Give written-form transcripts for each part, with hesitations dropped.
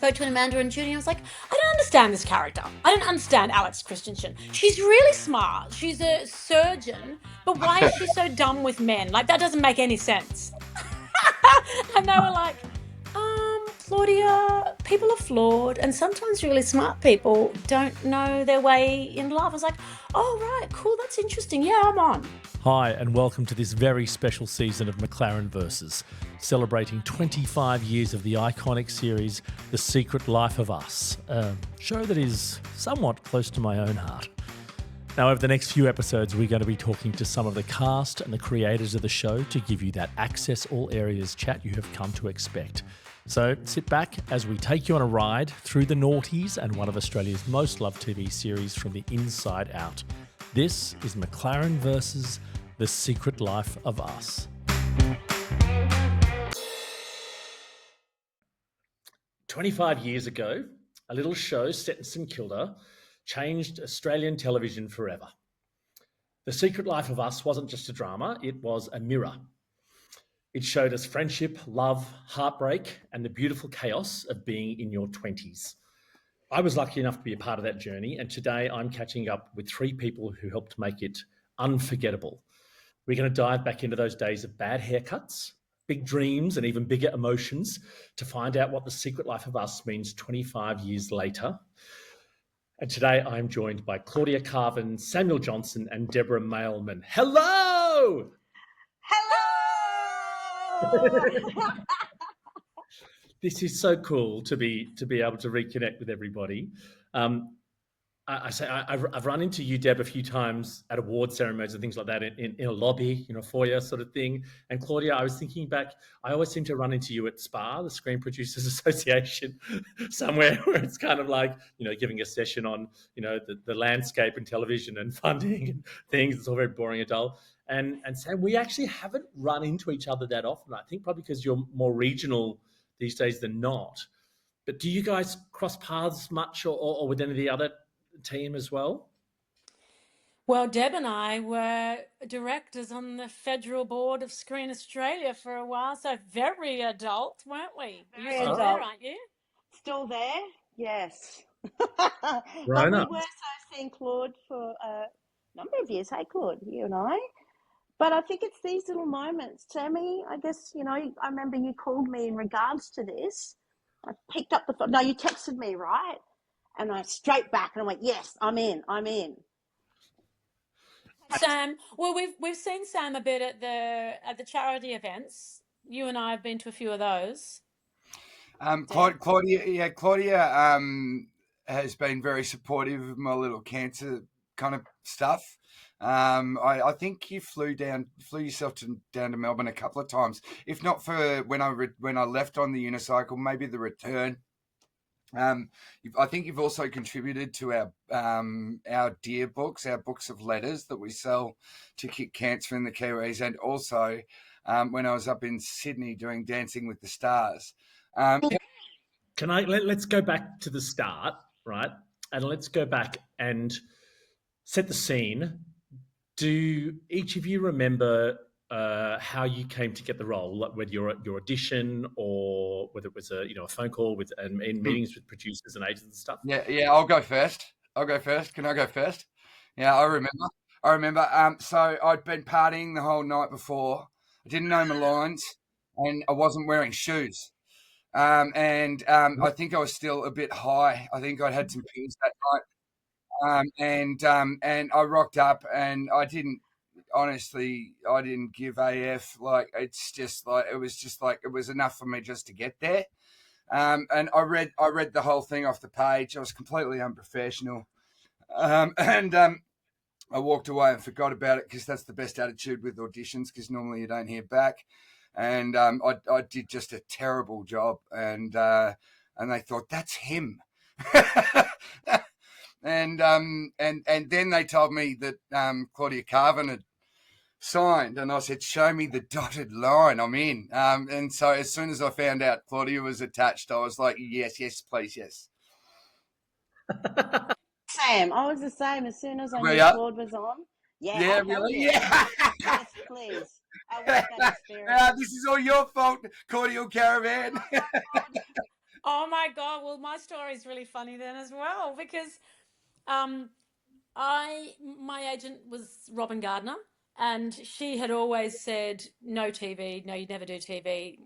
spoke to Amanda and Judy, and I was like, I don't understand this character. I don't understand Alex Christensen. She's really smart. She's a surgeon, but why is she so dumb with men? Like, that doesn't make any sense. And they were like, Claudia, people are flawed, and sometimes really smart people don't know their way in love. I was like, oh, right, cool, that's interesting. Yeah, I'm on. Hi, and welcome to this very special season of McLaren Versus, celebrating 25 years of the iconic series The Secret Life of Us, a show that is somewhat close to my own heart. Now, over the next few episodes, we're going to be talking to some of the cast and the creators of the show to give you that access all areas chat you have come to expect. So sit back as we take you on a ride through the noughties and one of Australia's most loved TV series from the inside out. This is McLaren versus The Secret Life of Us. 25 years ago, a little show set in St Kilda changed Australian television forever. The Secret Life of Us wasn't just a drama, it was a mirror. It showed us friendship, love, heartbreak, and the beautiful chaos of being in your 20s. I was lucky enough to be a part of that journey, and today I'm catching up with three people who helped make it unforgettable. We're going to dive back into those days of bad haircuts, big dreams, and even bigger emotions to find out what The Secret Life of Us means 25 years later. And today I'm joined by Claudia Karvan, Samuel Johnson, and Deborah Mailman. Hello! Hello! This is so cool to be able to reconnect with everybody. I've run into you, Deb, a few times at award ceremonies and things like that in a lobby, foyer sort of thing. And Claudia, I was thinking back, I always seem to run into you at SPA, the Screen Producers Association, somewhere where it's kind of like, giving a session on, the landscape and television and funding and things. It's all very boring and dull. And Sam, we actually haven't run into each other that often. I think probably because you're more regional these days than not. But do you guys cross paths much or with any of the other team as well? Well, Deb and I were directors on the Federal Board of Screen Australia for a while, so very adult, weren't we? You're still there, aren't you? Still there? Yes. Right But we up. were so seeing Claude for a number of years. Hey, Claude, you and I. But I think it's these little moments. Tammy, I guess, I remember you called me in regards to this. I picked up the phone. No, you texted me, right? And I straight back and I went, yes, I'm in. Sam, well, we've seen Sam a bit at the charity events. You and I have been to a few of those. Claudia has been very supportive of my little cancer kind of stuff. I think you flew yourself down to Melbourne a couple of times, if not for when I left on the unicycle, maybe the return. I think you've also contributed to our dear books, our books of letters that we sell to kick cancer in the Kiwis, and also when I was up in Sydney doing Dancing with the Stars. Let's go back to the start, right? And let's go back and set the scene. Do each of you remember how you came to get the role, like whether your audition or whether it was a phone call in meetings with producers and agents and stuff? Yeah. I'll go first. Can I go first? Yeah, I remember. So I'd been partying the whole night before. I didn't know my lines, and I wasn't wearing shoes. I think I was still a bit high. I think I'd had some pills that night. And I rocked up, and I didn't give AF. Like, it's just like, it was enough for me just to get there. And I read the whole thing off the page. I was completely unprofessional. I walked away and forgot about it, because that's the best attitude with auditions, because normally you don't hear back. And I did just a terrible job, and they thought, that's him. And then they told me that Claudia Karvan had signed, and I said, show me the dotted line, I'm in. And so as soon as I found out Claudia was attached, I was like, yes, please, yes. Sam, I was the same. As soon as I knew Claude was on. Yeah, really? Yeah. Yes, please. I want that experience. This is all your fault, Claudia Karvan. Oh my God. Well, my story is really funny then as well because um, my agent was Robin Gardner, and she had always said no TV, no, you'd never do TV.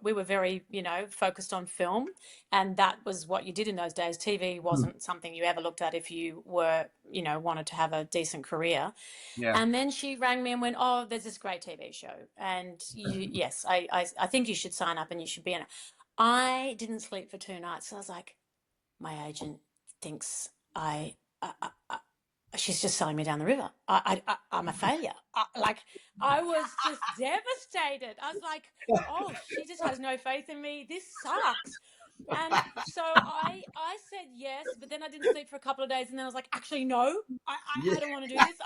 We were very, focused on film, and that was what you did in those days. TV Hmm. wasn't something you ever looked at if you were, wanted to have a decent career. Yeah. And then she rang me and went, "Oh, there's this great TV show, and yes, I think you should sign up and you should be in it." I didn't sleep for 2 nights. So I was like, my agent thinks she's just selling me down the river. I'm a failure. I was just devastated. I was like, oh, she just has no faith in me. This sucks. And so I said yes, but then I didn't sleep for a couple of days, and then I was like, actually, no, Yeah. I don't want to do this.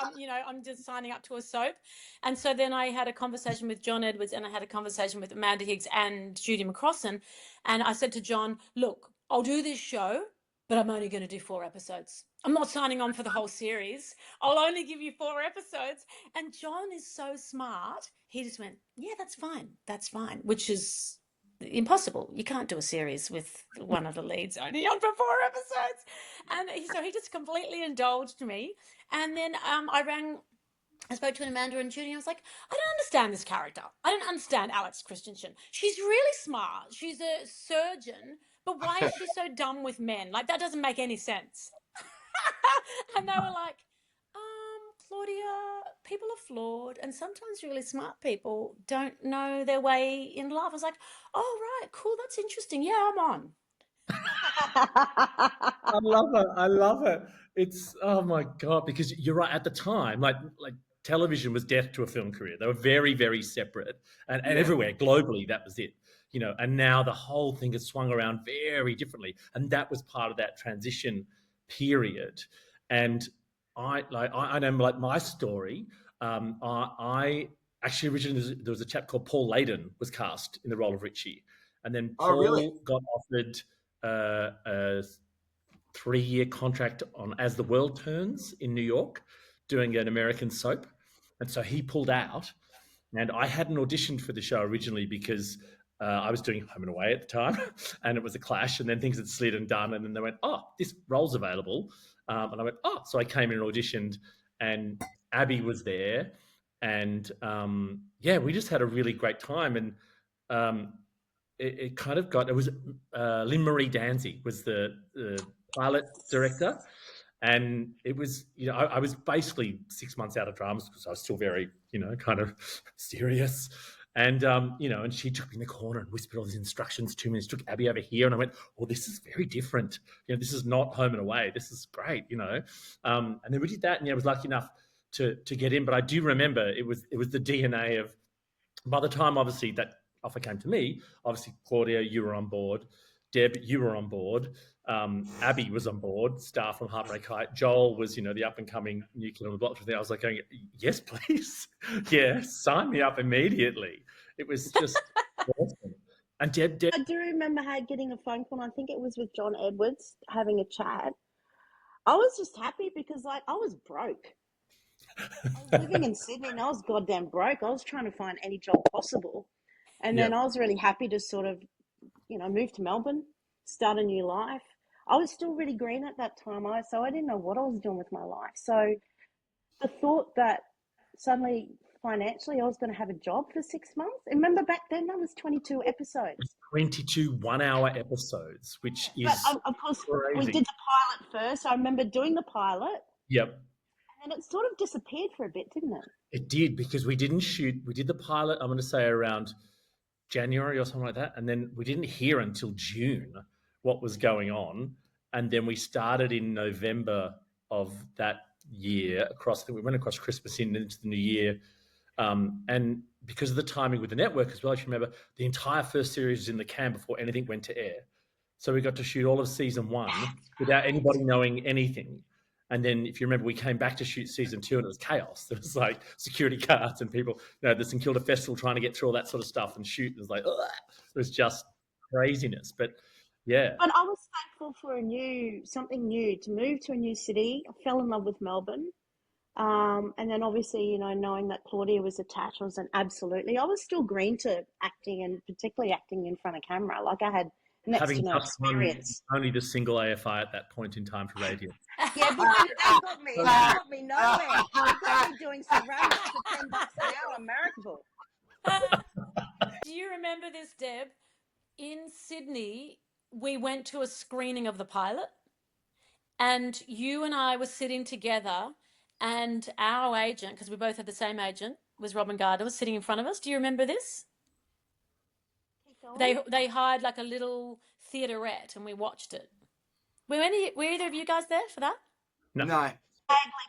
I'm just signing up to a soap. And so then I had a conversation with John Edwards, and I had a conversation with Amanda Higgs and Judy McCrossan, and I said to John, look, I'll do this show, but I'm only going to do 4 episodes. I'm not signing on for the whole series. I'll only give you 4 episodes. And John is so smart. He just went, yeah, that's fine. That's fine, which is impossible. You can't do a series with one of the leads only on for 4 episodes. And so he just completely indulged me. And then I spoke to Amanda and Judy, and I was like, I don't understand this character. I don't understand Alex Christensen. She's really smart. She's a surgeon, but why is she so dumb with men? Like, that doesn't make any sense. And they were like, Claudia, people are flawed, and sometimes really smart people don't know their way in love. I was like, oh, right, cool, that's interesting. Yeah, I'm on. I love it. I love it. It's oh my god, because you're right. At the time, like television was death to a film career. They were very, very separate, and Yeah. everywhere globally, that was it. And now the whole thing has swung around very differently, and that was part of that transition period. And I know like my story. I actually originally there was a chap called Paul Layden was cast in the role of Richie, and then Oh, really? Paul got offered a 3-year contract on As the World Turns in New York, doing an American soap. And so he pulled out. And I hadn't auditioned for the show originally because I was doing Home and Away at the time, and it was a clash. And then things had slid and done, and then they went, "Oh, this role's available," and I went, "Oh!" So I came in and auditioned, and Abby was there, and yeah, we just had a really great time. And um, it kind of got it was Lynn Marie Danzig was the pilot director, and it was I was basically 6 months out of dramas because I was still very kind of serious, and and she took me in the corner and whispered all these instructions to me and took Abby over here, and I went, oh, this is very different. This is not Home and Away. This is great. And then we did that, and I was lucky enough to get in. But I do remember it was the DNA of, by the time obviously that offer came to me, obviously Claudia, you were on board. Deb, you were on board. Abby was on board. Star from Heartbreak High. Joel was, the up and coming new kid on the block. I was like going, yes, please, yeah, sign me up immediately. It was just awesome. And Deb, I do remember getting a phone call, and I think it was with John Edwards having a chat. I was just happy because, like, I was broke. I was living in Sydney and I was goddamn broke. I was trying to find any job possible. And yeah, then I was really happy to sort of, move to Melbourne, start a new life. I was still really green at that time, so I didn't know what I was doing with my life. So the thought that suddenly financially I was going to have a job for 6 months. Remember back then that was 22 episodes. 22 1-hour episodes, which But is of course, we crazy. did the pilot first. I remember doing the pilot, Yep. and then it sort of disappeared for a bit, didn't it? It did, because we didn't shoot. We did the pilot, I'm going to say around January or something like that. And then we didn't hear until June what was going on. And then we started in November of that year we went across Christmas into the new year. And because of the timing with the network as well, if you remember, the entire first series was in the can before anything went to air. So we got to shoot all of season 1 without anybody knowing anything. And then, if you remember, we came back to shoot season 2, and it was chaos. There was like security guards and people, the St Kilda Festival trying to get through all that sort of stuff and shoot. It was like, ugh. It was just craziness. But yeah, But I was thankful for something new, to move to a new city. I fell in love with Melbourne. And then obviously, knowing that Claudia was attached was an absolutely. I was still green to acting, and particularly acting in front of camera. Like, I had next having to no just won experience. only the single AFI at that point in time for radio. Yeah, but that got me nowhere. It got me doing some runs for $10 an hour, Marrickville. Do you remember this, Deb? In Sydney, we went to a screening of the pilot, and you and I were sitting together, and our agent, because we both had the same agent, was Robin Gardner, was sitting in front of us. Do you remember this? They hired like a little theaterette, and we watched it. Were either of you guys there for that? No. Vaguely,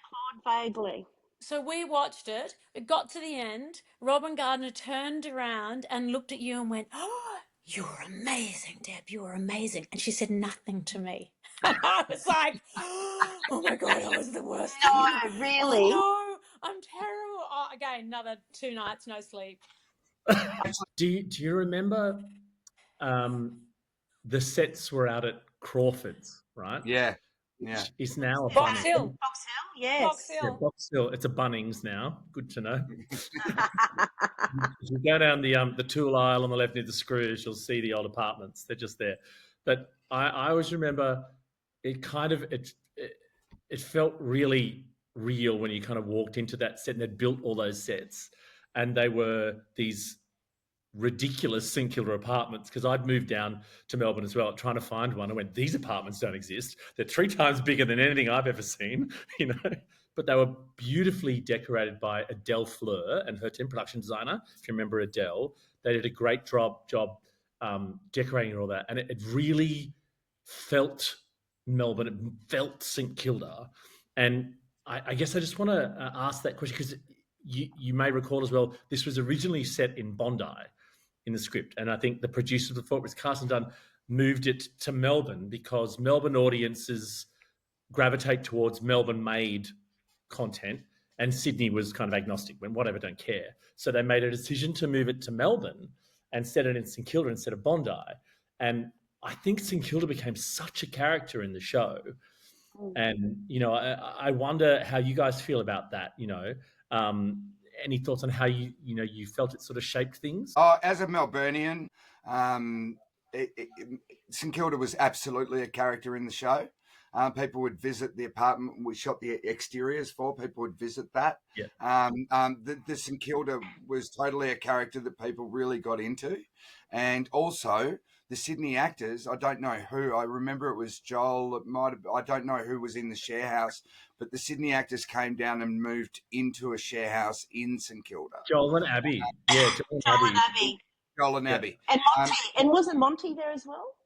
Claude, vaguely. So we watched it. It got to the end. Robin Gardner turned around and looked at you and went, "Oh, you're amazing, Deb. You're amazing." And she said nothing to me. And I was like, "Oh my God, I was the worst." No, really? Oh, no, I'm terrible. Oh, again, another 2 nights, no sleep. Do you remember the sets were out at Crawford's, right? Yeah. Which is now a Box Bunnings. Hill. Box Hill, yes. Box Yeah, Hill. Box Hill. It's a Bunnings now. Good to know. If you go down the tool aisle on the left near the screws, you'll see the old apartments. They're just there. But I always remember it kind of it felt really real when you kind of walked into that set and they'd built all those sets, and they were these ridiculous St Kilda apartments, because I'd moved down to Melbourne as well trying to find one. I went, these apartments don't exist. They're 3 times bigger than anything I've ever seen, you know. But they were beautifully decorated by Adele Fleur and her team, production designer. If you remember Adele, they did a great job decorating all that, and it really felt Melbourne. It felt St Kilda, and I guess I just want to ask that question because you may recall as well. This was originally set in Bondi in the script, and I think the producers before it was cast and done moved it to Melbourne because Melbourne audiences gravitate towards Melbourne-made content, and Sydney was kind of agnostic, went whatever, don't care. So they made a decision to move it to Melbourne and set it in St Kilda instead of Bondi. And I think St Kilda became such a character in the show. And, you know, I wonder how you guys feel about that, you know. Any thoughts on how you felt it sort of shaped things? As a Melburnian, St Kilda was absolutely a character in the show. People would visit the apartment we shot the exteriors for. People would visit that. Yeah. The St Kilda was totally a character that people really got into. And also the Sydney actors, I don't know who. I remember it was Joel. I don't know who was in the share house, but the Sydney actors came down and moved into a share house in St Kilda. Joel and Abby. Yeah, Joel and Abby. Joel and Abby. And Monty. And wasn't Monty there as well?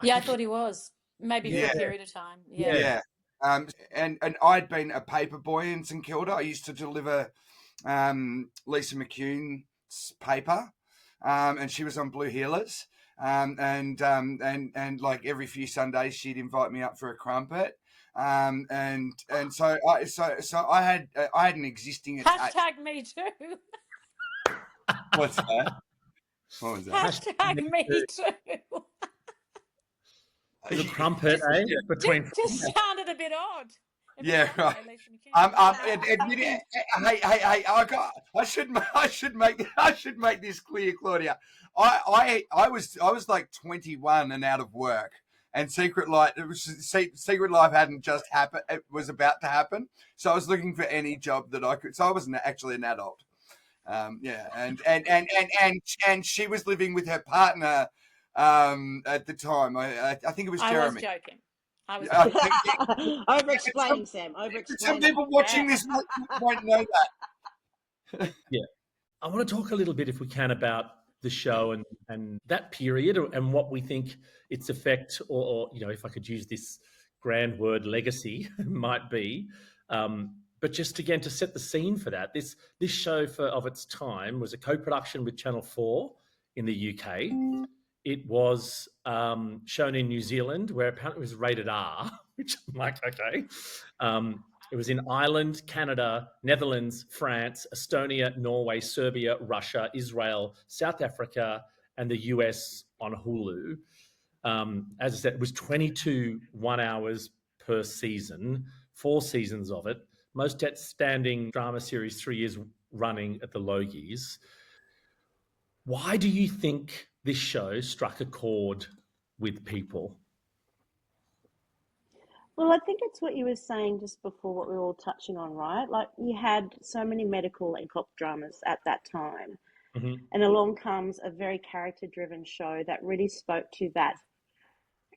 Yeah, I thought he was. Maybe for a period of time. Yeah. And I'd been a paper boy in St Kilda. I used to deliver Lisa McCune's paper, and she was on Blue Heelers. And like every few Sundays, she'd invite me up for a crumpet. And so I had an existing Hashtag me too. What's that? What was that? Hashtag me too. The crumpet, eh? Between just sounded a bit odd. Yeah, right. I should make this clear, Claudia. I was like 21 and out of work, and Secret Life hadn't just happened; it was about to happen. So I was looking for any job that I could. So I wasn't actually an adult. And she was living with her partner at the time. I think it was Jeremy. I was joking. Over-explaining, Sam. Over-explaining. Some people watching this won't know that. Yeah. I want to talk a little bit, if we can, about the show and that period and what we think its effect, or you know, if I could use this grand word, legacy, might be. But just again, to set the scene for that, this show of its time was a co-production with Channel 4 in the UK. It was shown in New Zealand, where apparently it was rated R, which I'm like, okay. It was in Ireland, Canada, Netherlands, France, Estonia, Norway, Serbia, Russia, Israel, South Africa, and the US on Hulu. As I said, it was 22 1 hours per season, 4 seasons of it. Most outstanding drama series, 3 years running at the Logies. Why do you think this show struck a chord with people? Well, I think it's what you were saying just before, what we were all touching on, right? Like, you had so many medical and cop dramas at that time, Mm-hmm. and along comes a very character-driven show that really spoke to that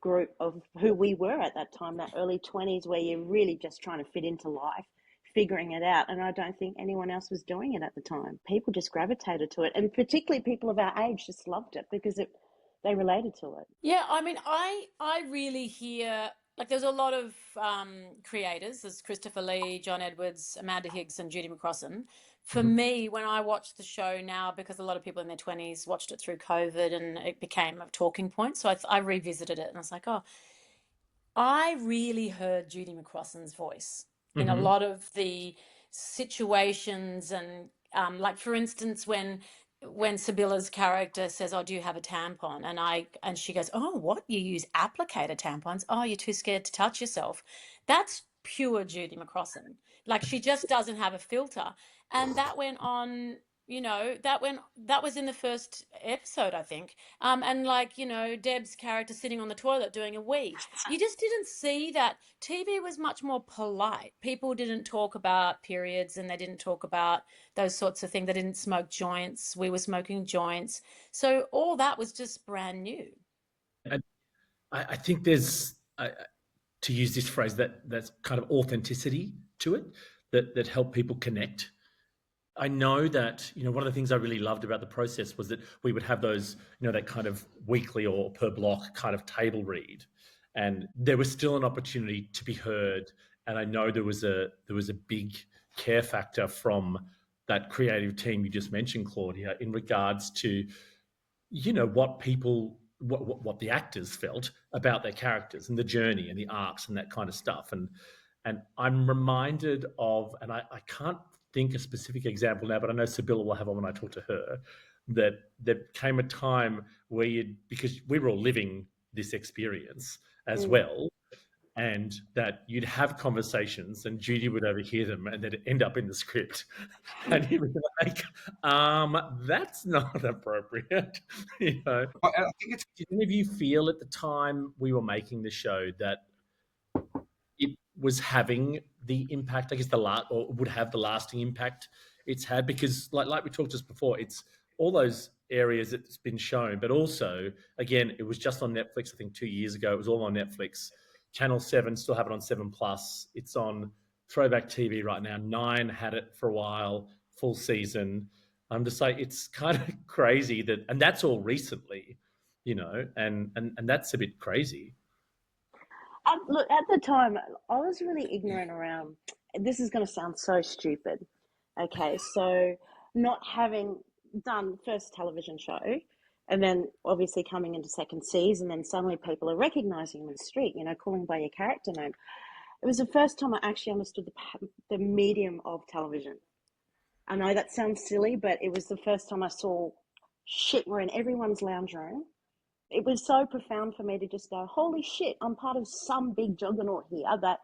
group of who we were at that time, that early 20s, where you're really just trying to fit into life, figuring it out. And I don't think anyone else was doing it at the time. People just gravitated to it, and particularly people of our age just loved it because they related to it. Yeah, I mean, I really hear like there's a lot of creators. There's Christopher Lee, John Edwards, Amanda Higgs, and Judy McCrossan. For Mm-hmm. me, when I watch the show now, because a lot of people in their 20s watched it through COVID and it became a talking point, so I revisited it and I was like, oh, I really heard Judy McCrossan's voice in a Mm-hmm. lot of the situations, and like for instance, when Sibylla's character says, "Oh, do you have a tampon?" and she goes, "Oh, what? You use applicator tampons? Oh, you're too scared to touch yourself." That's pure Judy McCrossan. Like she just doesn't have a filter, and that went on. That was in the first episode, I think. And like, Deb's character sitting on the toilet doing a wee. You just didn't see that. TV was much more polite. People didn't talk about periods and they didn't talk about those sorts of things. They didn't smoke joints. We were smoking joints. So all that was just brand new. And I think there's, to use this phrase, that's kind of authenticity to it that helped people connect. I know that, one of the things I really loved about the process was that we would have those, that kind of weekly or per block kind of table read. And there was still an opportunity to be heard. And I know there was a big care factor from that creative team you just mentioned, Claudia, in regards to, what people what the actors felt about their characters and the journey and the arcs and that kind of stuff. And I'm reminded of, and I can't think a specific example now, but I know Sibylla will have one when I talk to her, that there came a time where because we were all living this experience as well, and that you'd have conversations and Judy would overhear them and they'd end up in the script. And you'd be like, that's not appropriate. I think it's Did any of you feel at the time we were making the show that it was having the impact, I guess, or would have the lasting impact it's had? Because like we talked just before, it's all those areas it's been shown, but also, again, it was just on Netflix, I think 2 years ago. It was all on Netflix. Channel 7 still have it on 7 Plus. It's on Throwback TV right now. 9 had it for a while, full season. I'm just like, it's kind of crazy and that's all recently, and that's a bit crazy. Look, at the time, I was really ignorant around. This is going to sound so stupid. Okay, so not having done the first television show, and then obviously coming into second season, and then suddenly people are recognizing you in the street, calling by your character name. It was the first time I actually understood the medium of television. I know that sounds silly, but it was the first time I saw, shit, we're in everyone's lounge room. It was so profound for me to just go, holy shit, I'm part of some big juggernaut here that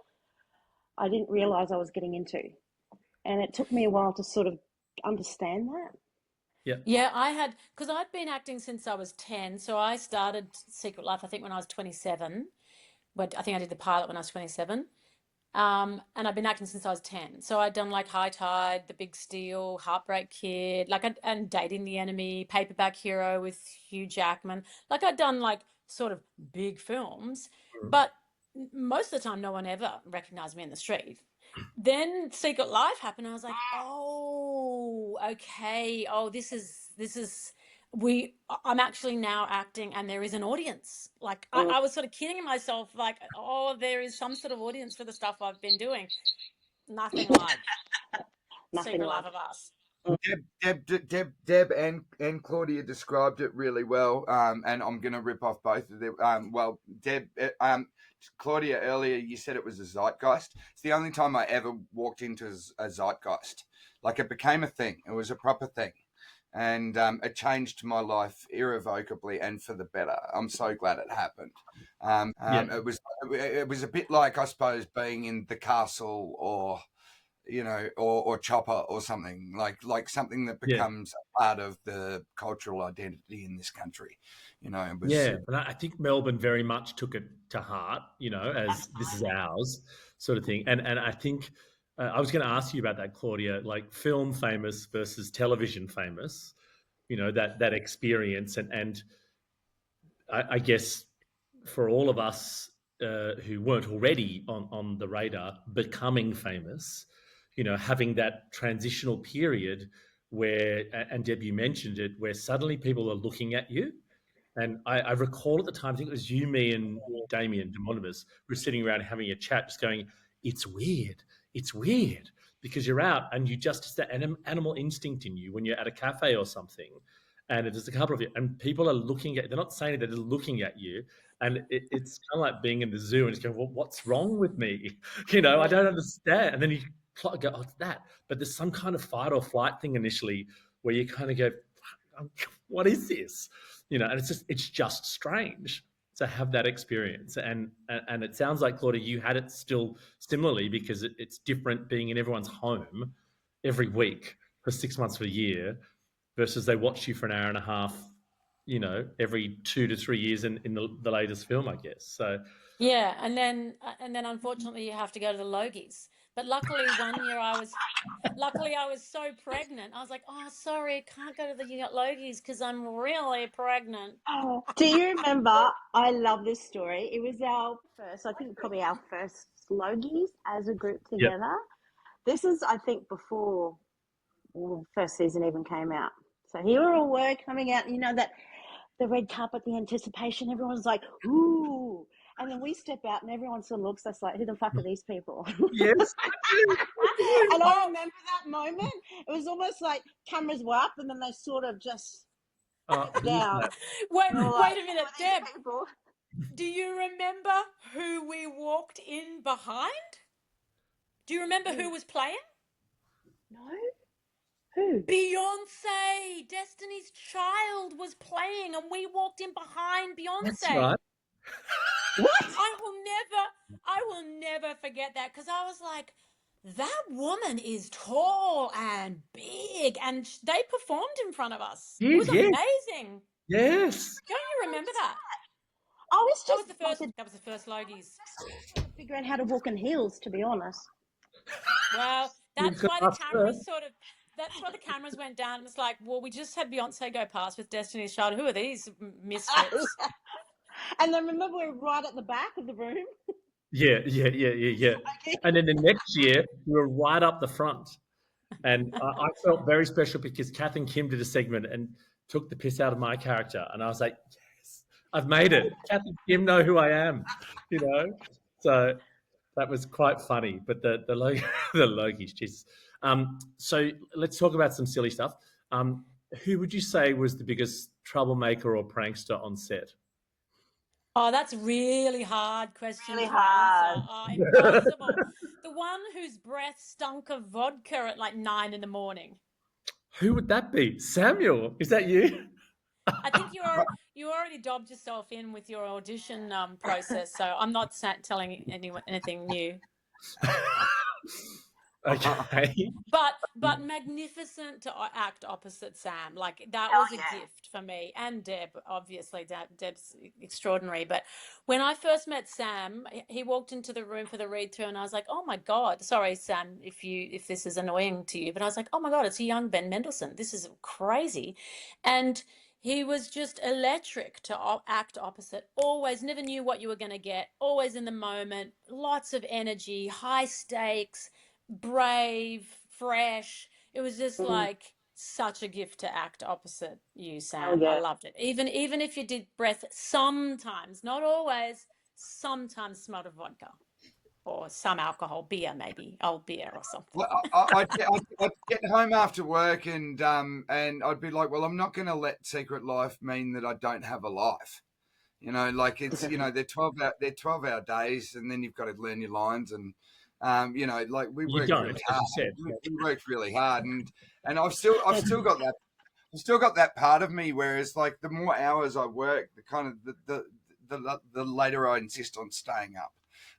I didn't realize I was getting into. And it took me a while to sort of understand that. Yeah, because I'd been acting since I was 10. So I started Secret Life, I think, when I was 27. But I think I did the pilot when I was 27. And I've been acting since I was 10. So I'd done like High Tide, The Big Steal, Heartbreak Kid, and Dating the Enemy, Paperback Hero with Hugh Jackman. Like I'd done like sort of big films, but most of the time no one ever recognized me in the street. Then Secret Life happened. And I was like, oh, okay. Oh, I'm actually now acting and there is an audience. Like I was sort of kidding myself, like, oh, there is some sort of audience for the stuff I've been doing. Nothing like Nothing Secret like Life of Us. Deb and Claudia described it really well, and I'm going to rip off both of them. Well, Deb, Claudia, earlier you said it was a zeitgeist. It's the only time I ever walked into a zeitgeist. Like it became a thing. It was a proper thing, and it changed my life irrevocably and for the better. I'm so glad it happened. It was a bit like, I suppose, being in the castle or or chopper or something like something that Yeah. becomes a part of the cultural identity in this country. It was Yeah, and I think Melbourne very much took it to heart, as this is ours sort of thing. And I think I was going to ask you about that, Claudia, like film famous versus television famous, that experience. And I guess for all of us who weren't already on the radar becoming famous, having that transitional period where, and Deb, you mentioned it, where suddenly people are looking at you. And I recall at the time, I think it was you, me, and Damien Demonimus were sitting around having a chat, just going, "It's weird. It's weird." Because you're out and it's that animal instinct in you when you're at a cafe or something, and there's a couple of you, and people are looking at. They're not saying it; they're just looking at you, and it's kind of like being in the zoo and just going, "Well, what's wrong with me?" I don't understand. And then you go, "Oh, it's that." But there's some kind of fight or flight thing initially where you kind of go, "What is this?" And it's just strange to have that experience. And it sounds like, Claudia, you had it still similarly, because it's different being in everyone's home every week for 6 months of a year versus they watch you for an hour and a half, every 2 to 3 years in the latest film, I guess. So Yeah, and then unfortunately you have to go to the Logies. But luckily one year I was so pregnant. I was like, "Oh, sorry, can't go to the Logies because I'm really pregnant." Do you remember? I love this story. It was our first, I think probably our first Logies as a group yep. together. This is, I think, before the first season even came out. So here we're coming out, that the red carpet, the anticipation, everyone's like, "Ooh." And then we step out and everyone sort of looks at us like, "Who the fuck are these people?" Yes. And I remember that moment. It was almost like cameras were up and then they sort of just down. Wait, Like, wait a minute, "Who are Deb. these people?" Do you remember who we walked in behind? Do you remember who was playing? No? Who? Beyonce, Destiny's Child was playing, and we walked in behind Beyonce. That's right. What? I will never forget that, because I was like, that woman is tall and big, and they performed in front of us. It was amazing. Yes. Don't you remember that? I was That just was the first Logies. figure out how to walk in heels, to be honest. Well, that's why the cameras went down, and it's like, well, we just had Beyonce go past with Destiny's Child. Who are these misfits? And then remember, we were right at the back of the room. Yeah. And then the next year, we were right up the front. And I felt very special because Kath and Kim did a segment and took the piss out of my character. And I was like, yes, I've made it. Kath and Kim know who I am, So that was quite funny. But the Logies, jeez. So let's talk about some silly stuff. Who would you say was the biggest troublemaker or prankster on set? Oh, that's a really hard question Really to hard. answer. Oh, impossible. The one whose breath stunk of vodka at like 9 a.m. Who would that be? Samuel? Is that you? I think you already dobbed yourself in with your audition process, so I'm not telling anyone anything new. Okay. But magnificent to act opposite Sam. Like, that was a gift for me, and Deb, obviously. Deb's extraordinary. But when I first met Sam, he walked into the room for the read through, and I was like, "Oh my God, sorry, Sam, if this is annoying to you," but I was like, "Oh my God, it's a young Ben Mendelsohn. This is crazy," and he was just electric to act opposite. Always, never knew what you were going to get. Always in the moment. Lots of energy, high stakes, brave, fresh. It was just like such a gift to act opposite you, Sam. I loved it. Even if you did breath sometimes, not always, sometimes smelled of vodka or some alcohol, beer maybe, old beer or something. Well, I'd get home after work and I'd be like, well, I'm not going to let Secret Life mean that I don't have a life. Like it's they're 12-hour days, and then you've got to learn your lines, and like we worked really hard. We worked really hard, and I've still got that part of me where it's like the more hours I work, the kind of the later I insist on staying up.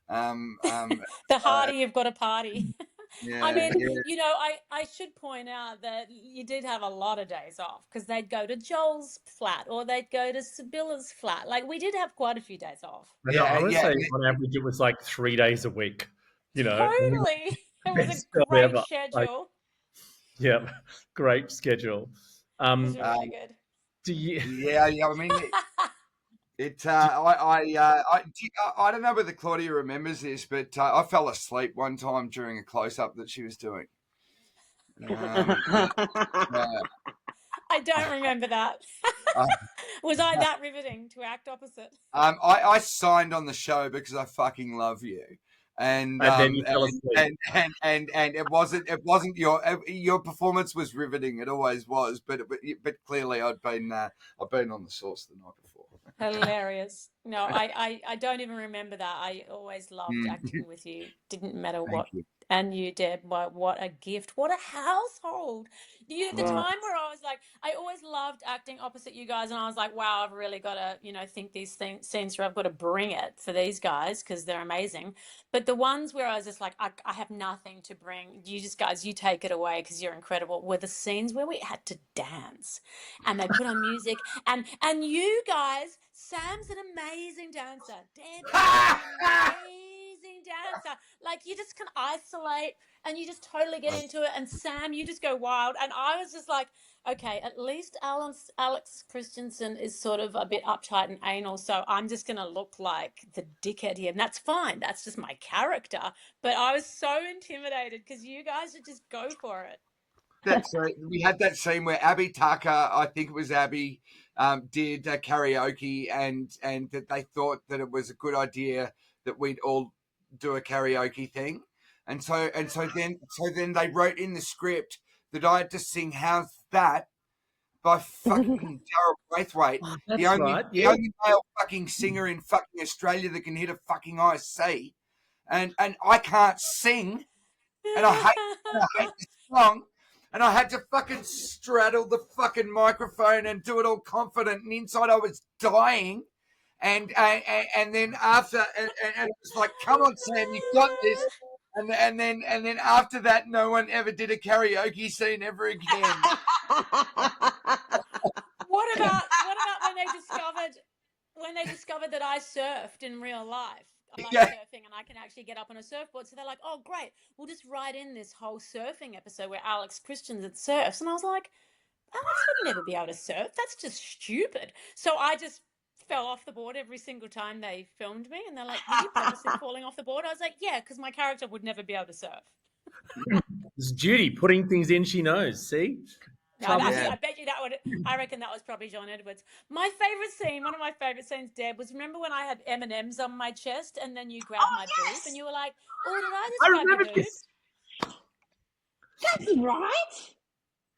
The harder you've got to party. Yeah, I mean, yeah. you know, I should point out that you did have a lot of days off because they'd go to Joel's flat or they'd go to Sibylla's flat. Like we did have quite a few days off. And I would Yeah, say on average it was like 3 days a week. You know, Totally. It was a best job great ever. Like, schedule. yeah, great schedule. It was yeah. really good. Do you? Yeah, I mean, I don't know whether Claudia remembers this, but I fell asleep one time during a close up that she was doing. Yeah. I don't remember that. Uh, Was I that riveting to act opposite? I signed on the show because I fucking love you, and And then you fell asleep. and it wasn't your performance was riveting. It always was, but clearly I'd been on the sauce the night before. Hilarious. No, I don't even remember that. I always loved acting with you. Didn't matter what. You. And you, Deb, what a gift. What a household. You at the time where I was like, I always loved acting opposite you guys. And I was like, wow, I've really got to, think these scenes where I've got to bring it for these guys because they're amazing. But the ones where I was just like, I have nothing to bring. You just guys, you take it away because you're incredible. Were the scenes where we had to dance and they put on music. And you guys, Sam's an amazing dancer. Deb is an amazing dancer. Like you just can isolate and you just totally get into it. And Sam, you just go wild. And I was just like, okay, at least Alex Christensen is sort of a bit uptight and anal, so I'm just going to look like the dickhead here. And that's fine. That's just my character. But I was so intimidated because you guys would just go for it. We had that scene where Abby Tucker, I think it was Abby, did karaoke, and that they thought that it was a good idea that we'd all do a karaoke thing, and so then they wrote in the script that I had to sing "How's That" by fucking Daryl Braithwaite, That's the only right. the Yeah. only male fucking singer in fucking Australia that can hit a fucking IC, and I can't sing, and I hate this song. And I had to fucking straddle the fucking microphone and do it all confident. And inside I was dying. And then after, and it was like, come on, Sam, you've got this. And then after that, no one ever did a karaoke scene ever again. What about when they discovered that I surfed in real life? I like surfing and I can actually get up on a surfboard. So they're like, oh, great. We'll just write in this whole surfing episode where Alex Christensen surfs. And I was like, Alex would never be able to surf. That's just stupid. So I just fell off the board every single time they filmed me. And they're like, were you purposely falling off the board? I was like, yeah, because my character would never be able to surf. It's Judy putting things in she knows. See? No, I bet you I reckon that was probably John Edwards. My favourite scene, one of my favourite scenes, Deb, was remember when I had M&Ms on my chest and then you grabbed my boob and you were like, oh, did I just grab your boob? This. That's right.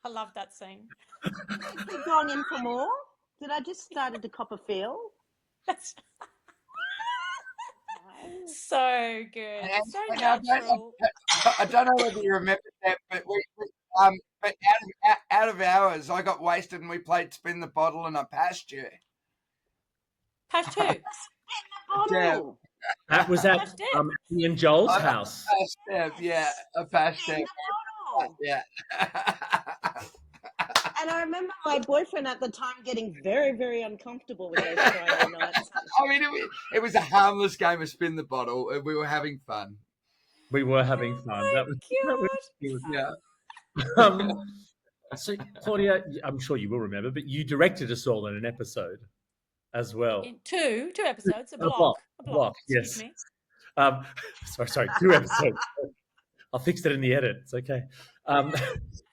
I love that scene. Keep going in for more. Did I just started to cop a feel? That's so good. So natural. I don't know whether you remember that, but but out of hours, I got wasted and we played spin the bottle and I passed you. Passed who? Spin the bottle. That was at Ian Joel's house. I passed Spin Deb. the bottle. Yeah. And I remember my boyfriend at the time getting very, very uncomfortable with those Friday nights. I mean, it was a harmless game of spin the bottle. We were having fun. We were having fun. That was yeah. So, Claudia, I'm sure you will remember, but you directed us all in an episode as well. In two episodes, a block. Yes. Me. Sorry, 2 episodes. I'll fix that in the edit. It's okay.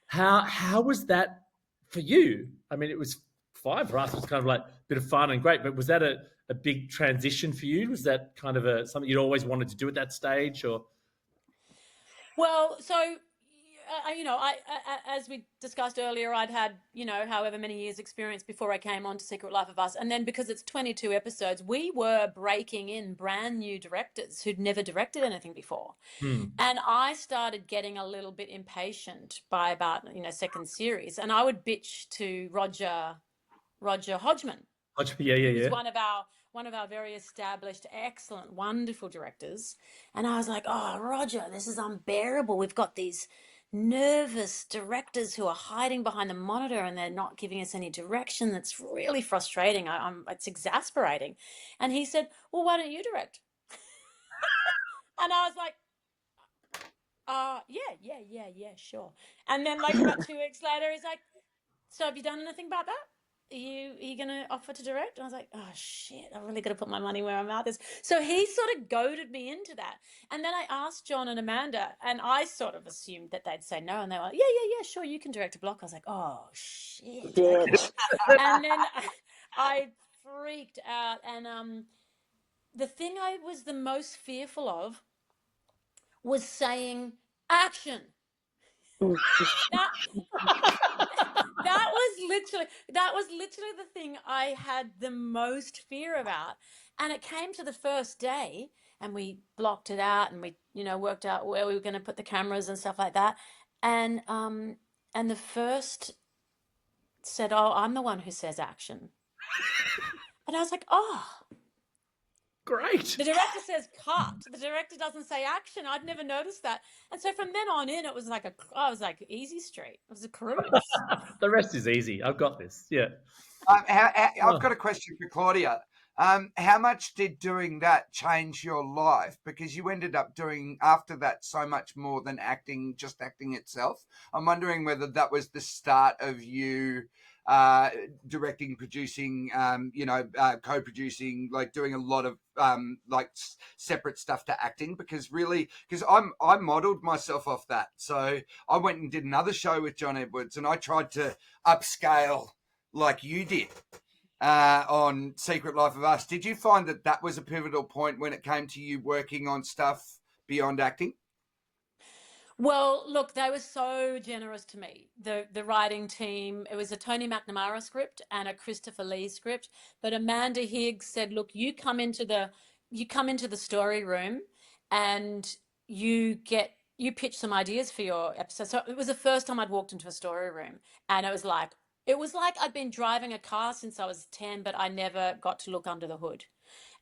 How was that for you? I mean, it was fine for us. It was kind of like a bit of fun and great, but was that a big transition for you? Was that kind of something you'd always wanted to do at that stage, or? Well, so, as we discussed earlier, I'd had, however many years experience before I came on to Secret Life of Us. And then because it's 22 episodes, we were breaking in brand new directors who'd never directed anything before. And I started getting a little bit impatient by about, second series. And I would bitch to Roger Hodgman. Yeah. He was one of one of our very established, excellent, wonderful directors. And I was like, oh, Roger, this is unbearable. We've got these nervous directors who are hiding behind the monitor and they're not giving us any direction. That's really frustrating. It's exasperating. And he said, well, why don't you direct? And I was like, yeah, sure. And then like about 2 weeks later, he's like, so have you done anything about that? Are you going to offer to direct? And I was like, oh shit, I really got to put my money where my mouth is. So he sort of goaded me into that. And then I asked John and Amanda, and I sort of assumed that they'd say no. And they were like, yeah, sure, you can direct a block. I was like, oh shit. And then I freaked out. And the thing I was the most fearful of was saying action. that that was literally the thing I had the most fear about. And it came to the first day and we blocked it out and we, worked out where we were going to put the cameras and stuff like that. And the first said, oh, I'm the one who says action. And I was like, oh, Great. the director says cut. The director doesn't say action. I'd never noticed that. And so from then on in, it was like I was like easy street. It was a cruise. The rest is easy. I've got this. Yeah. I've got a question for Claudia. How much did doing that change your life? Because you ended up doing after that so much more than acting, just acting itself. I'm wondering whether that was the start of you directing, producing, co-producing, like doing a lot of separate stuff to acting. Because I modelled myself off that. So I went and did another show with John Edwards, and I tried to upscale like you did. On Secret Life of Us. Did you find that was a pivotal point when it came to you working on stuff beyond acting? Well, look, they were so generous to me. The writing team, it was a Tony McNamara script and a Christopher Lee script, but Amanda Higgs said, look, you come into the story room and you pitch some ideas for your episode. So it was the first time I'd walked into a story room, and it was like I'd been driving a car since I was 10, but I never got to look under the hood.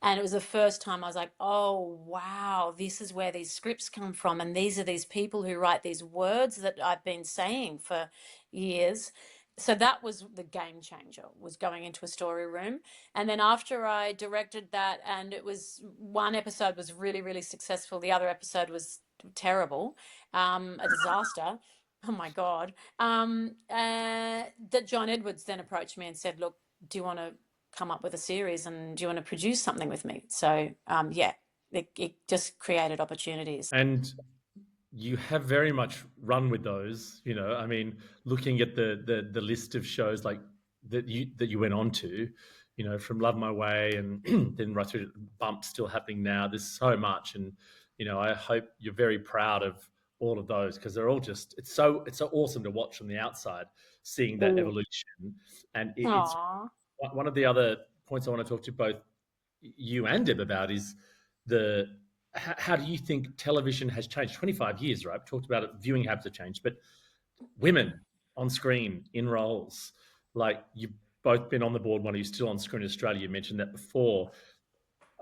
And it was the first time I was like, oh, wow, this is where these scripts come from. And these are these people who write these words that I've been saying for years. So that was the game changer, was going into a story room. And then after I directed that, and one episode was really, really successful. The other episode was terrible, a disaster. Oh my God. That John Edwards then approached me and said, look, do you want to come up with a series and do you want to produce something with me? So, it just created opportunities. And you have very much run with those, I mean, looking at the list of shows like that you went on to, from Love My Way and then right through Bump still happening now. There's so much. And, I hope you're very proud of all of those, because they're all just, it's so awesome to watch from the outside, seeing that evolution. And it's one of the other points I want to talk to both you and Deb about is how do you think television has changed? 25 years, right? We talked about it, viewing habits have changed, but women on screen in roles, like you've both been on the board, one of you still on screen in Australia, you mentioned that before.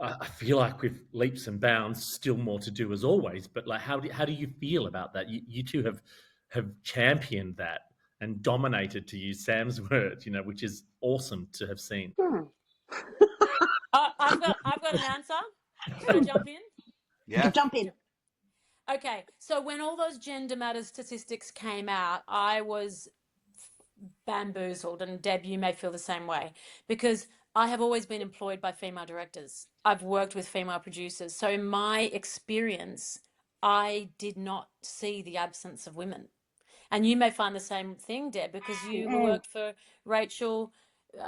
I feel like with leaps and bounds, still more to do as always, but like, how do you feel about that? You two have championed that and dominated, to use Sam's word, which is awesome to have seen. I've got an answer. Should I jump in? Yeah. Jump in. Okay, so when all those gender matters statistics came out, I was bamboozled, and Deb, you may feel the same way, because I have always been employed by female directors. I've worked with female producers. So in my experience, I did not see the absence of women. And you may find the same thing, Deb, because you worked for Rachel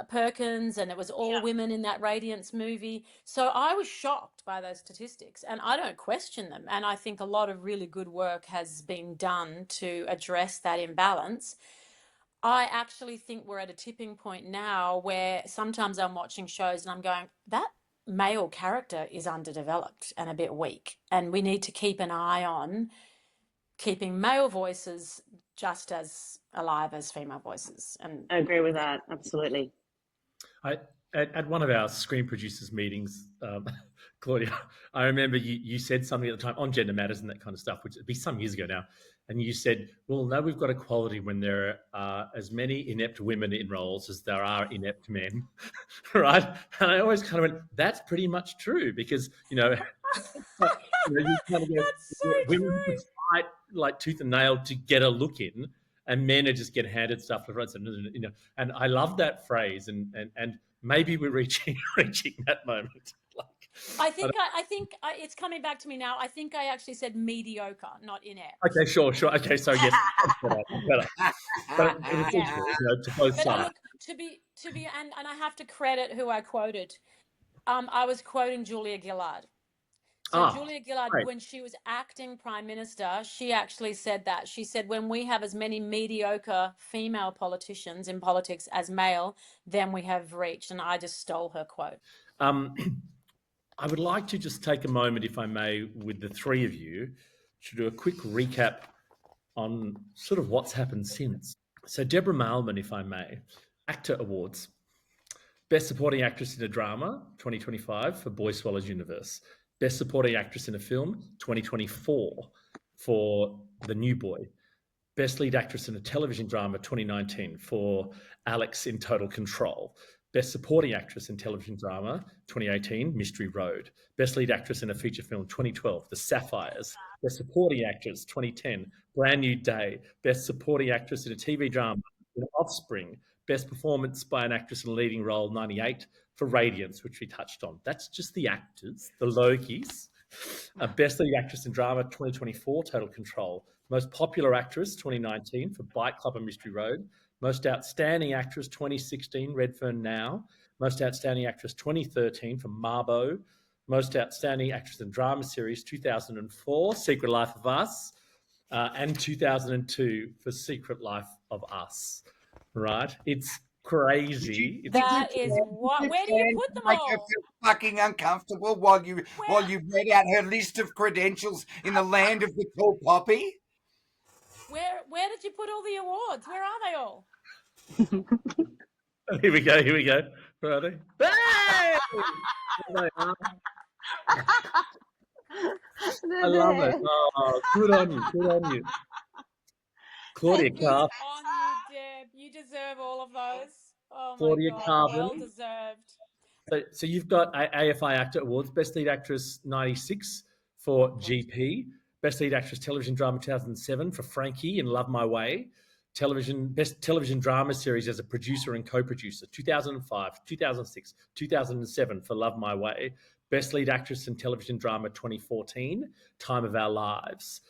Perkins, and it was all women in that Radiance movie. So I was shocked by those statistics, and I don't question them. And I think a lot of really good work has been done to address that imbalance. I actually think we're at a tipping point now where sometimes I'm watching shows and I'm going, that male character is underdeveloped and a bit weak. And we need to keep an eye on keeping male voices just as alive as female voices. And I agree with that. Absolutely. At one of our screen producers meetings, Claudia, I remember you said something at the time on gender matters and that kind of stuff, which would be some years ago now. And you said, well, no, we've got equality when there are as many inept women in roles as there are inept men, right? And I always kind of went, that's pretty much true because, you kind of go, That's so women have true. to fight like tooth and nail to get a look in, and men are just get handed stuff left, right, center, And I love that phrase, and maybe we're reaching that moment. I think it's coming back to me now. I think I actually said mediocre, not inept. Okay, sure. Okay, so yes, better. But it's Yeah. equal, to both But sides. look, to be, and I have to credit who I quoted. I was quoting Julia Gillard. So Julia Gillard, right. when she was acting Prime Minister, she actually said that. She said, when we have as many mediocre female politicians in politics as male, then we have reached. And I just stole her quote. I would like to just take a moment, if I may, with the three of you to do a quick recap on sort of what's happened since. So Deborah Mailman, if I may, ACTA Awards. Best Supporting Actress in a Drama, 2025 for Boy Swallows Universe. Best Supporting Actress in a Film, 2024 for The New Boy. Best Lead Actress in a Television Drama, 2019 for Alex in Total Control. Best Supporting Actress in Television Drama, 2018, Mystery Road. Best Lead Actress in a Feature Film, 2012, The Sapphires. Best Supporting Actress, 2010, Brand New Day. Best Supporting Actress in a TV Drama, Offspring. Best Performance by an Actress in a Leading Role, 98, for Radiance, which we touched on. That's just the actors, the Lokies. Best Lead Actress in Drama, 2024, Total Control. Most Popular Actress, 2019, for Bike Club and Mystery Road. Most Outstanding Actress, 2016, Redfern Now. Most Outstanding Actress, 2013, for Marbo. Most Outstanding Actress in Drama Series, 2004, Secret Life of Us. And 2002 for Secret Life of Us. Right? It's crazy. That is what. Where do you put them Make her all? feel fucking uncomfortable while you read out her list of credentials in the land of the tall poppy. Where did you put all the awards? Where are they all? Here we go. Where are they? Hey! There they are. I love it. Oh, good on you. Claudia Karvan. On you, Deb. You deserve all of those. Oh my Claudia God. Karvan. Well deserved. So you've got AFI Actor Awards, Best Lead Actress 96 for GP, Best Lead Actress Television Drama 2007 for Frankie in Love My Way, Best Television Drama Series as a producer and co-producer 2005, 2006, 2007 for Love My Way, Best Lead Actress in Television Drama 2014, Time of Our Lives.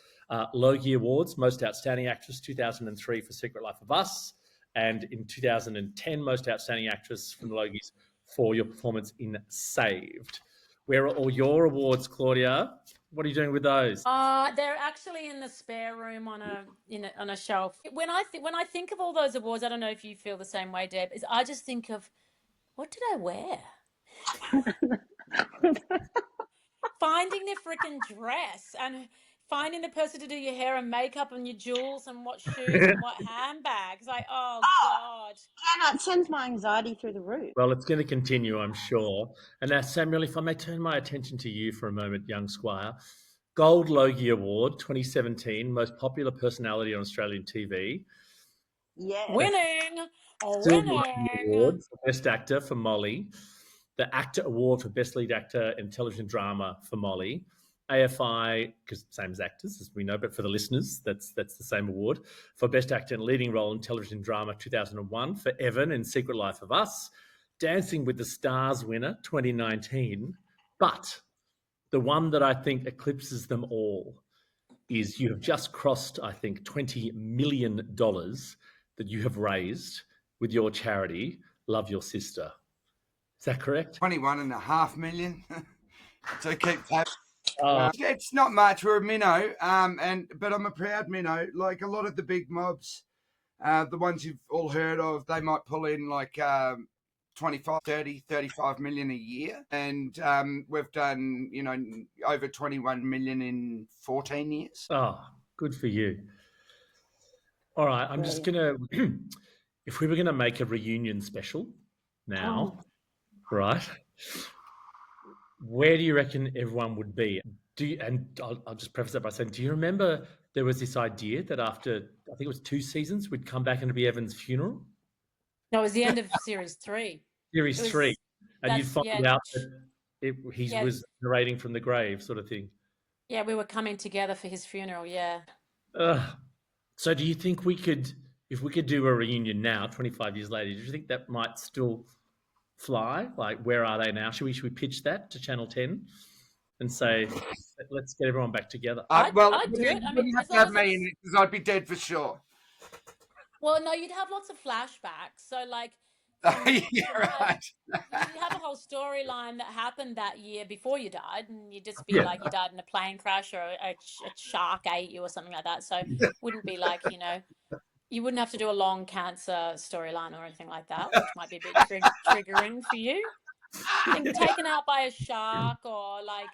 Logie Awards, Most Outstanding Actress 2003 for Secret Life of Us, and in 2010, Most Outstanding Actress from the Logies for your performance in Saved. Where are all your awards, Claudia? What are you doing with those? They're actually in the spare room on a shelf. When I think of all those awards, I don't know if you feel the same way, Deb. Is I just think of, what did I wear? Finding the freaking dress and finding the person to do your hair and makeup and your jewels and what shoes and what handbags. Like, oh God. Hannah, it sends my anxiety through the roof. Well, it's going to continue, I'm sure. And now, Samuel, if I may turn my attention to you for a moment, young squire. Gold Logie Award 2017, Most Popular Personality on Australian TV. Yes. Winning. Silver Logie Award for Best Actor for Molly. The Actor Award for Best Lead Actor in Television Drama for Molly. AFI, because same as actors, as we know, but for the listeners, that's the same award. For Best Actor in Leading Role in Television Drama 2001 for Evan in Secret Life of Us. Dancing with the Stars winner 2019. But the one that I think eclipses them all is you have just crossed, I think, $20 million that you have raised with your charity, Love Your Sister. Is that correct? 21.5 million. So keep it's not much. We're a minnow, but I'm a proud minnow. Like a lot of the big mobs, the ones you've all heard of, they might pull in like 25, 30, 35 million a year. And we've done, over 21 million in 14 years. Oh, good for you. All right, I'm just going to, if we were going to make a reunion special now, right? Where do you reckon everyone would be? I'll just preface that by saying, do you remember there was this idea that after, I think it was 2 seasons, we'd come back and it'd be Evan's funeral? No, it was the end of series 3. Series It was- 3. And you'd that's- find yeah. out that he Yeah. was narrating from the grave sort of thing. Yeah, we were coming together for his funeral, yeah. So do you think if we could do a reunion now, 25 years later, do you think that might still fly? Like, where are they now? Should we pitch that to Channel 10 and say, let's get everyone back together? I'd Well, do it. I mean, you have as to long have as me it's- in it because I'd be dead for sure. Well, no, you'd have lots of flashbacks. So, like, Yeah, right. you have a whole storyline that happened that year before you died, and you'd just be Yeah. like you died in a plane crash or a shark ate you or something like that. So it wouldn't be like, you wouldn't have to do a long cancer storyline or anything like that, which might be a bit triggering for you. I think taken out by a shark or like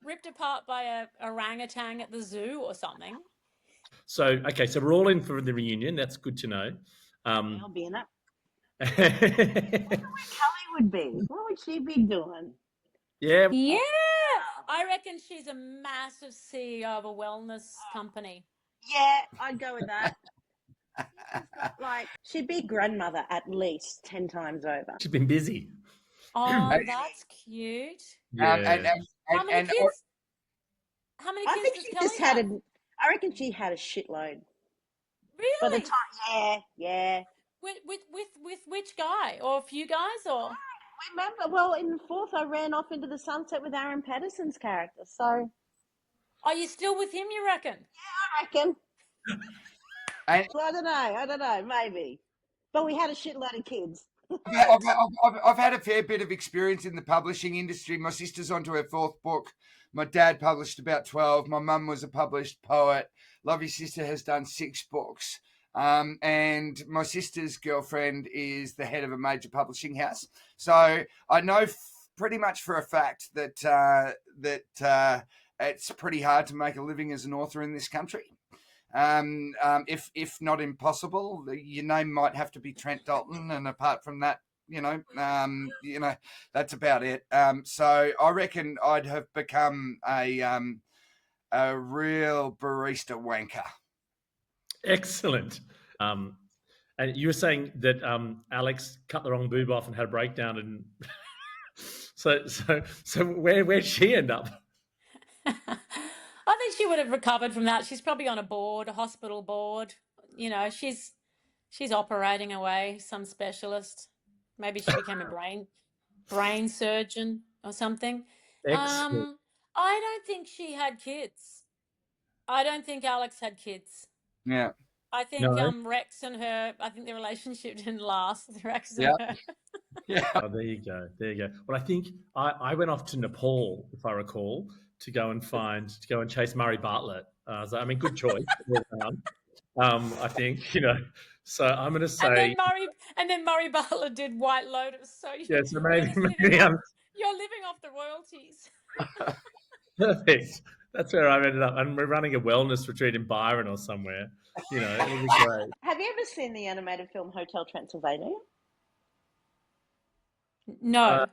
ripped apart by a orangutan at the zoo or something. So, okay, so we're all in for the reunion. That's good to know. I'll be in it. Yeah. Kelly would be. What would she be doing? Yeah, I reckon she's a massive CEO of a wellness company. Yeah, I'd go with that. She'd be grandmother at least 10 times over. She's been busy. Oh, that's cute. Yeah. How many kids? How many I kids think does she Kelly just had have? I reckon she had a shitload. By the Really? time, yeah. With which guy or a few guys or? Remember, well, in the 4th, I ran off into the sunset with Aaron Patterson's character. So Are you still with him? You reckon? I reckon. Well, I don't know, maybe. But we had a shitload of kids. I've had a fair bit of experience in the publishing industry. My sister's onto her 4th book. My dad published about 12. My mum was a published poet. Lovely sister has done 6 books. And my sister's girlfriend is the head of a major publishing house. So I know pretty much for a fact that it's pretty hard to make a living as an author in this country. If not impossible, your name might have to be Trent Dalton, and apart from that, that's about it. So I reckon I'd have become a real barista wanker. Excellent. And you were saying that Alex cut the wrong boob off and had a breakdown, and so where'd she end up? I think she would have recovered from that. She's probably on a hospital board. She's operating away, some specialist. Maybe she became a brain surgeon or something. Excellent. I don't think she had kids. I don't think Alex had kids. Yeah. I think No. Rex and her, I think the relationship didn't last. Rex and Yeah. her. Yeah. Oh, there you go. Well, I think I went off to Nepal, if I recall, to go and chase Murray Bartlett. Good choice. Well done. I think, so I'm going to say. And then Murray Bartlett did White Lotus. So Yeah, so maybe you're living off the royalties. Perfect. That's where I've ended up. And we're running a wellness retreat in Byron or somewhere. It'll be great. Have you ever seen the animated film Hotel Transylvania? No.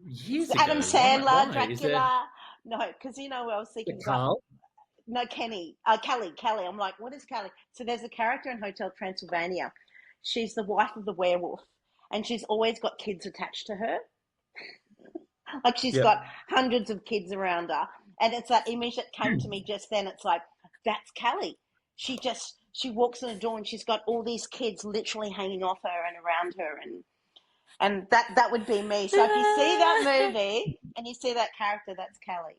Years It's ago. Adam Sandler, Why? Dracula. No, because I was thinking. Carl? No, Kelly. I'm like, what is Kelly? So there's a character in Hotel Transylvania. She's the wife of the werewolf, and she's always got kids attached to her. Like she's got hundreds of kids around her. And it's that image that came to me just then. It's like, that's Kelly. She walks in the door and she's got all these kids literally hanging off her and around her. And that would be me. So if you see that movie and you see that character, that's Kelly.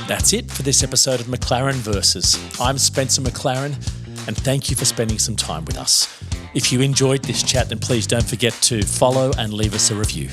That's it for this episode of McLaren Versus. I'm Spencer McLaren, and thank you for spending some time with us. If you enjoyed this chat, then please don't forget to follow and leave us a review.